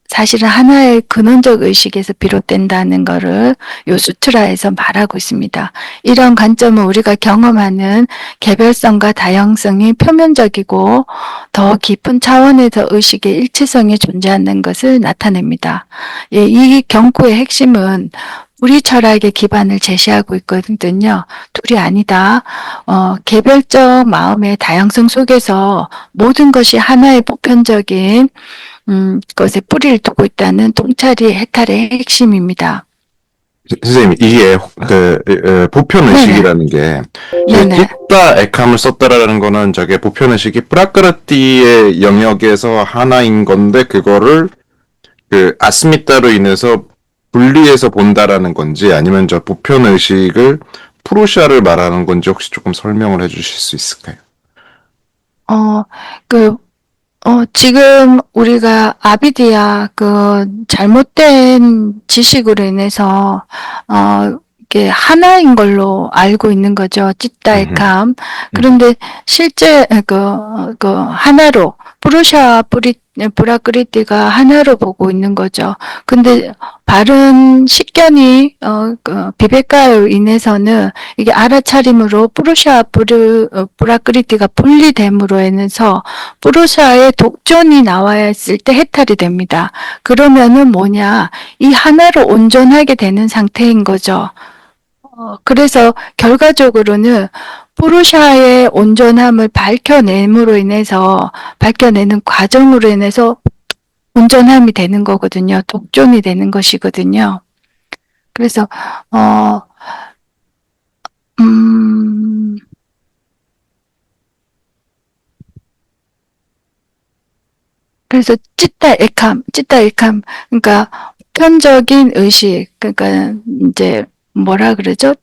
Speaker 1: 사실은 하나의 근원적 의식에서 비롯된다는 거를 요 수트라에서 말하고 있습니다. 이런 관점은 우리가 경험하는 개별성과 다양성이 표면적이고 더 깊은 차원에서 의식의 일체성이 존재하는 것을 나타냅니다. 예, 이 경구의 핵심은 우리 철학의 기반을 제시하고 있거든요. 둘이 아니다. 개별적 마음의 다양성 속에서 모든 것이 하나의 보편적인 것에 뿌리를 두고 있다는 통찰이 해탈의 핵심입니다.
Speaker 3: 선생님, 이게 보편의식이라는 게
Speaker 1: 네네.
Speaker 3: 찢다 액함을 썼다라는 거는 저게 보편의식이 프라크르티의 영역에서 하나인 건데 그거를 그 아스미타로 인해서 분리해서 본다라는 건지 아니면 저 보편의식을 푸르샤를 말하는 건지 혹시 조금 설명을 해주실 수 있을까요?
Speaker 1: 지금 우리가 아비디아 그 잘못된 지식으로 인해서 이게 하나인 걸로 알고 있는 거죠. 찌따이캄. 그런데 실제 그 하나로 프루샤와 브라크리티가 하나로 보고 있는 거죠. 근데 바른 식견이 그 비백가로 인해서는 이게 알아차림으로 프루샤와 브라크리티가 분리됨으로 인해서 프루샤의 독존이 나와야 했을 때 해탈이 됩니다. 그러면은 뭐냐, 이 하나로 온전하게 되는 상태인 거죠. 그래서 결과적으로는 푸르샤의 온전함을 밝혀내는 과정으로 인해서 온전함이 되는 거거든요. 독존이 되는 것이거든요. 그래서 그래서 찌따 일캄, 그러니까 보편적인 의식, 그러니까 이제 뭐라 그러죠?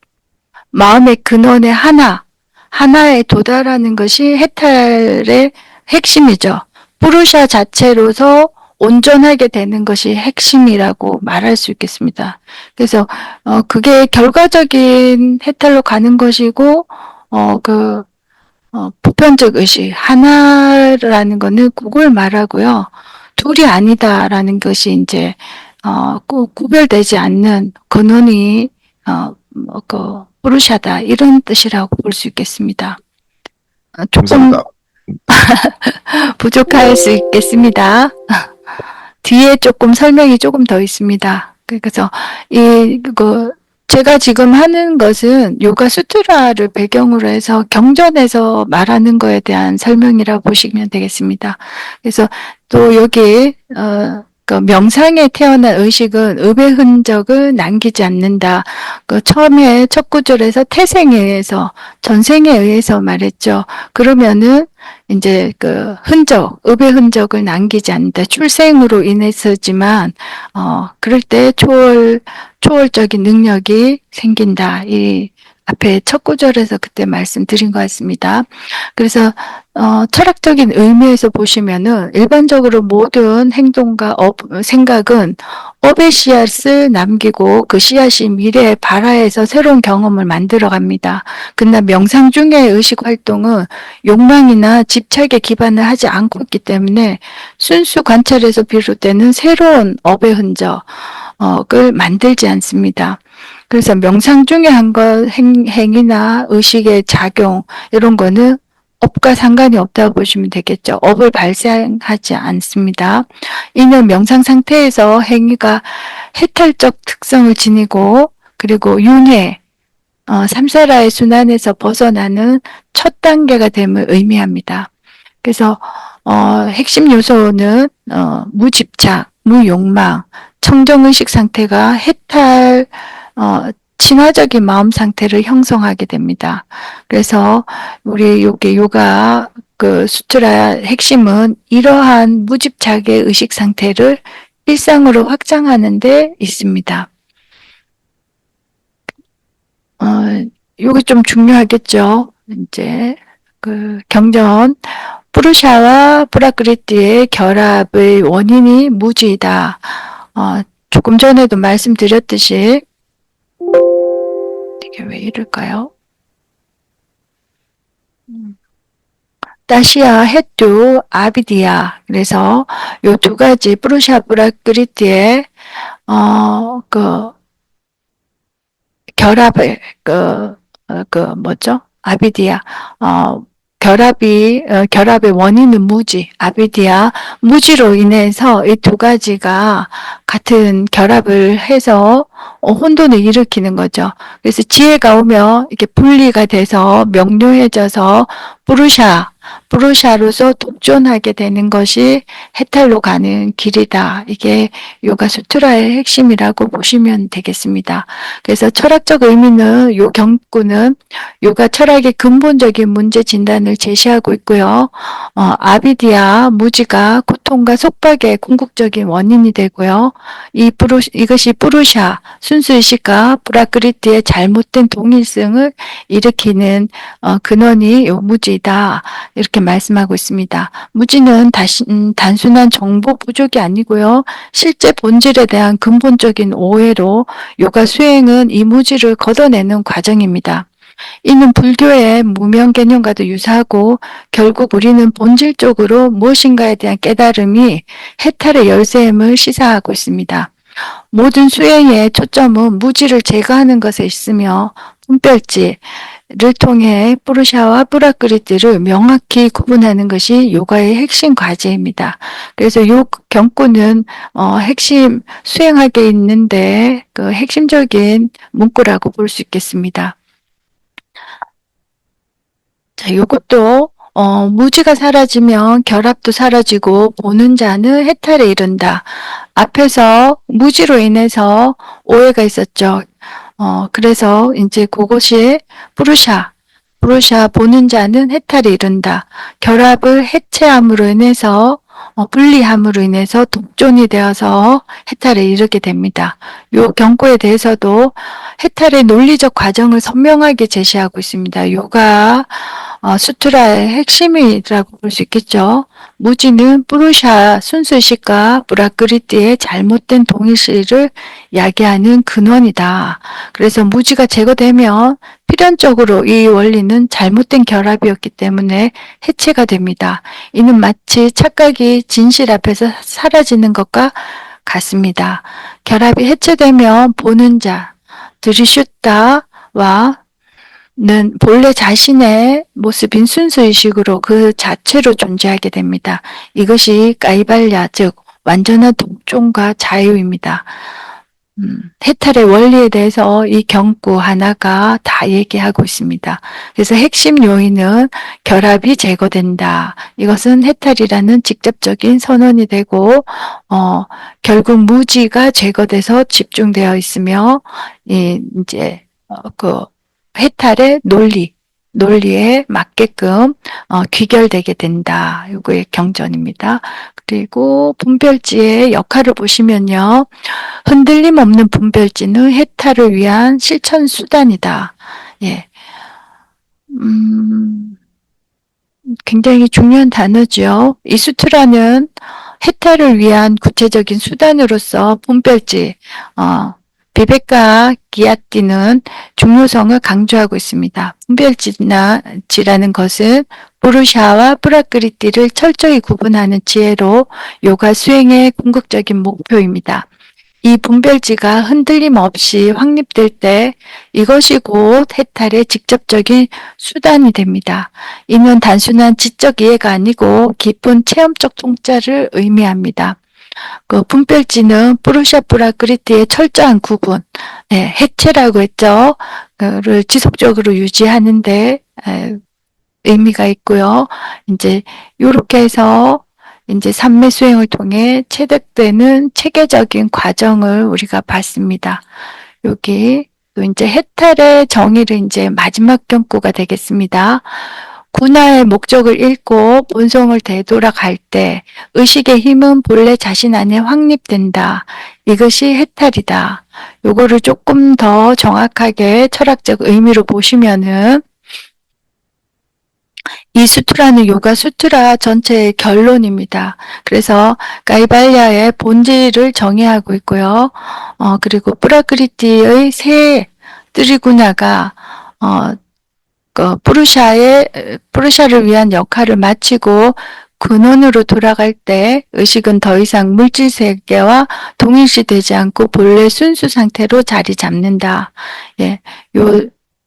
Speaker 1: 마음의 근원의 하나에 도달하는 것이 해탈의 핵심이죠. 푸르샤 자체로서 온전하게 되는 것이 핵심이라고 말할 수 있겠습니다. 그래서 그게 결과적인 해탈로 가는 것이고 보편적 의식 하나라는 거는 그걸 말하고요. 둘이 아니다라는 것이 이제 꼭 구별되지 않는 근원이 푸르샤다 이런 뜻이라고 볼 수 있겠습니다. 조금
Speaker 3: 감사합니다.
Speaker 1: 부족할 수 있겠습니다. 뒤에 조금 설명이 조금 더 있습니다. 그래서 제가 지금 하는 것은 요가 수트라를 배경으로 해서 경전에서 말하는 거에 대한 설명이라고 보시면 되겠습니다. 그래서 또 여기 그 명상에 태어난 의식은 읍의 흔적을 남기지 않는다. 처음에 첫 구절에서 태생에 의해서, 전생에 의해서 말했죠. 그러면은 이제 읍의 흔적을 남기지 않는다. 출생으로 인해서지만, 그럴 때 초월적인 능력이 생긴다. 이 앞에 첫 구절에서 그때 말씀드린 것 같습니다. 그래서 철학적인 의미에서 보시면은 일반적으로 모든 행동과 생각은 업의 씨앗을 남기고 그 씨앗이 미래의 발화에서 새로운 경험을 만들어 갑니다. 그러나 명상 중의 의식 활동은 욕망이나 집착에 기반을 하지 않고 있기 때문에 순수 관찰에서 비롯되는 새로운 업의 흔적을 만들지 않습니다. 그래서 명상 중에 한 것, 행위나 의식의 작용, 이런 거는 업과 상관이 없다고 보시면 되겠죠. 업을 발생하지 않습니다. 이는 명상 상태에서 행위가 해탈적 특성을 지니고, 그리고 윤회, 삼사라의 순환에서 벗어나는 첫 단계가 됨을 의미합니다. 그래서, 핵심 요소는, 무집착, 무욕망, 청정의식 상태가 해탈, 친화적인 마음 상태를 형성하게 됩니다. 그래서 우리 요가 수트라 핵심은 이러한 무집착의 의식 상태를 일상으로 확장하는 데 있습니다. 요게 좀 중요하겠죠. 이제 경전 푸르샤와 브라크리티의 결합의 원인이 무지이다. 조금 전에도 말씀드렸듯이 이게 왜 이럴까요? 다시아, 헤뚜, 아비디아. 그래서 요 두 가지 푸르샤 브라크리티의 결합을 아비디아 결합의 원인은 무지, 아비디아, 무지로 인해서 이 두 가지가 같은 결합을 해서 혼돈을 일으키는 거죠. 그래서 지혜가 오면 이렇게 분리가 돼서 명료해져서 푸르샤로서 독존하게 되는 것이 해탈로 가는 길이다. 이게 요가 수트라의 핵심이라고 보시면 되겠습니다. 그래서 철학적 의미는 요 경구는 요가 철학의 근본적인 문제 진단을 제시하고 있고요. 아비디아, 무지가 고통과 속박의 궁극적인 원인이 되고요. 이것이 푸르샤, 순수의식과 브라크리티의 잘못된 동일성을 일으키는 근원이 요 무지다. 이렇게 말씀하고 있습니다. 무지는 단순한 정보 부족이 아니고요. 실제 본질에 대한 근본적인 오해로 요가 수행은 이 무지를 걷어내는 과정입니다. 이는 불교의 무명 개념과도 유사하고 결국 우리는 본질적으로 무엇인가에 대한 깨달음이 해탈의 열쇠임을 시사하고 있습니다. 모든 수행의 초점은 무지를 제거하는 것에 있으며 분별지를 통해 푸르샤와 프라크리티를 명확히 구분하는 것이 요가의 핵심 과제입니다. 그래서 요 경구는 핵심 수행하게 있는데 그 핵심적인 문구라고 볼 수 있겠습니다. 자, 요것도 무지가 사라지면 결합도 사라지고 보는 자는 해탈에 이른다. 앞에서 무지로 인해서 오해가 있었죠. 그래서 이제 그것이 푸르샤 보는 자는 해탈에 이른다. 결합을 해체함으로 인해서 분리함으로 인해서 독존이 되어서 해탈에 이르게 됩니다. 요 경고에 대해서도 해탈의 논리적 과정을 선명하게 제시하고 있습니다. 요가 수트라의 핵심이라고 볼 수 있겠죠. 무지는 푸르샤 순수의식과 브라크리티의 잘못된 동일시를 야기하는 근원이다. 그래서 무지가 제거되면 필연적으로 이 원리는 잘못된 결합이었기 때문에 해체가 됩니다. 이는 마치 착각이 진실 앞에서 사라지는 것과 같습니다. 결합이 해체되면 보는 자, 드리슈타와 는 본래 자신의 모습인 순수의식으로 그 자체로 존재하게 됩니다. 이것이 까이발야, 즉 완전한 독존과 자유입니다. 해탈의 원리에 대해서 이 경구 하나가 다 얘기하고 있습니다. 그래서 핵심 요인은 결합이 제거된다. 이것은 해탈이라는 직접적인 선언이 되고 결국 무지가 제거돼서 집중되어 있으며 이제 그 해탈의 논리에 맞게끔 귀결되게 된다. 요거의 경전입니다. 그리고 분별지의 역할을 보시면요. 흔들림 없는 분별지는 해탈을 위한 실천 수단이다. 예. 굉장히 중요한 단어죠. 이 수트라는 해탈을 위한 구체적인 수단으로서 분별지, 비베카 기아띠는 중요성을 강조하고 있습니다. 분별지라는 것은 푸르샤와 프라크리티를 철저히 구분하는 지혜로 요가 수행의 궁극적인 목표입니다. 이 분별지가 흔들림 없이 확립될 때 이것이 곧 해탈의 직접적인 수단이 됩니다. 이는 단순한 지적 이해가 아니고 깊은 체험적 통찰을 의미합니다. 그 분별지는 푸르샤 프라크리티의 철저한 구분, 해체라고 했죠. 그를 지속적으로 유지하는데 의미가 있고요. 이제 요렇게 해서 이제 삼매 수행을 통해 체득되는 체계적인 과정을 우리가 봤습니다. 여기 또 이제 해탈의 정의를 이제 마지막 경구가 되겠습니다. 군하의 목적을 잃고 본성을 되돌아갈 때 의식의 힘은 본래 자신 안에 확립된다. 이것이 해탈이다. 요거를 조금 더 정확하게 철학적 의미로 보시면은 이 수트라는 요가 수트라 전체의 결론입니다. 그래서 가이발야의 본질을 정의하고 있고요. 그리고 프라크리티의 세 트리구나가 푸르샤를 위한 역할을 마치고 근원으로 돌아갈 때 의식은 더 이상 물질 세계와 동일시되지 않고 본래 순수 상태로 자리 잡는다. 예, 요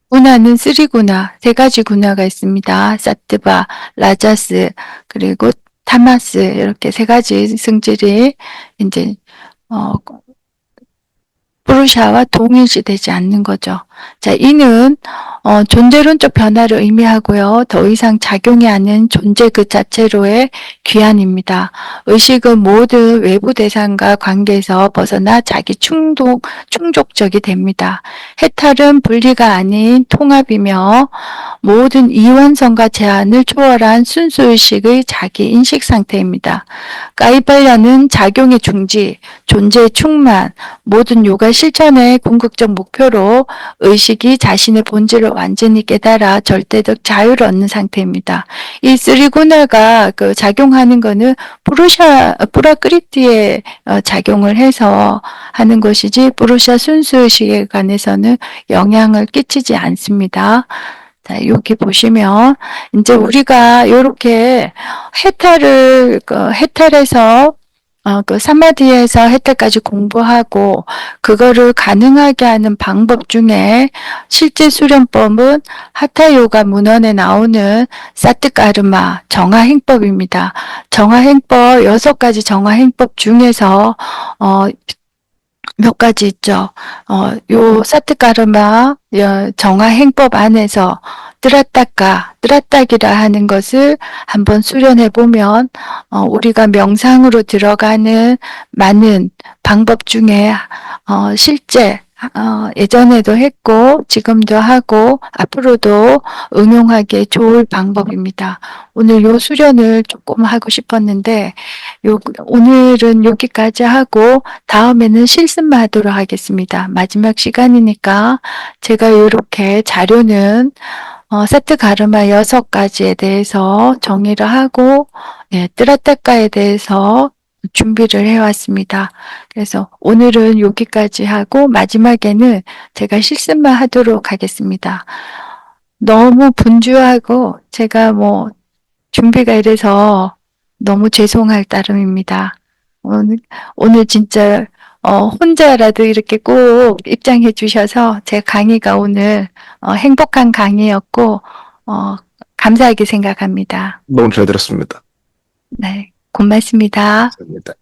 Speaker 1: 군하는 쓰리구나, 세 가지 군하가 있습니다. 사트바, 라자스, 그리고 타마스 이렇게 세 가지 승질이 이제 푸르샤와 동일시되지 않는 거죠. 자, 이는 존재론적 변화를 의미하고요. 더 이상 작용이 않는 존재 그 자체로의 귀환입니다. 의식은 모든 외부 대상과 관계에서 벗어나 자기 충족적이 됩니다. 해탈은 분리가 아닌 통합이며 모든 이원성과 제한을 초월한 순수의식의 자기 인식 상태입니다. 까이발야는 작용의 중지, 존재의 충만, 모든 요가 실천의 궁극적 목표로 의식이 자신의 본질을 완전히 깨달아 절대적 자유를 얻는 상태입니다. 이 쓰리구나가 그 작용하는 거는 프라크리티에 작용을 해서 하는 것이지 부르샤 순수 의식에 관해서는 영향을 끼치지 않습니다. 자, 여기 보시면 이제 우리가 이렇게 해탈에서 그 사마디에서 해탈까지 공부하고 그거를 가능하게 하는 방법 중에 실제 수련법은 하타요가 문헌에 나오는 사트카르마 정화행법입니다. 정화행법 6가지 정화행법 중에서 몇 가지 있죠. 요 사트카르마 정화행법 안에서 뜨라딱이라 하는 것을 한번 수련해 보면 우리가 명상으로 들어가는 많은 방법 중에 실제 예전에도 했고 지금도 하고 앞으로도 응용하기에 좋을 방법입니다. 오늘 요 수련을 조금 하고 싶었는데 오늘은 여기까지 하고 다음에는 실습만 하도록 하겠습니다. 마지막 시간이니까 제가 이렇게 자료는 사트가르마 6가지에 대해서 정의를 하고 뜨라타카에 대해서 준비를 해왔습니다. 그래서 오늘은 여기까지 하고 마지막에는 제가 실습만 하도록 하겠습니다. 너무 분주하고 제가 준비가 이래서 너무 죄송할 따름입니다. 오늘 진짜 혼자라도 이렇게 꼭 입장해 주셔서 제 강의가 오늘 행복한 강의였고 감사하게 생각합니다.
Speaker 3: 너무 잘 들었습니다.
Speaker 1: 네, 고맙습니다.
Speaker 3: 감사합니다.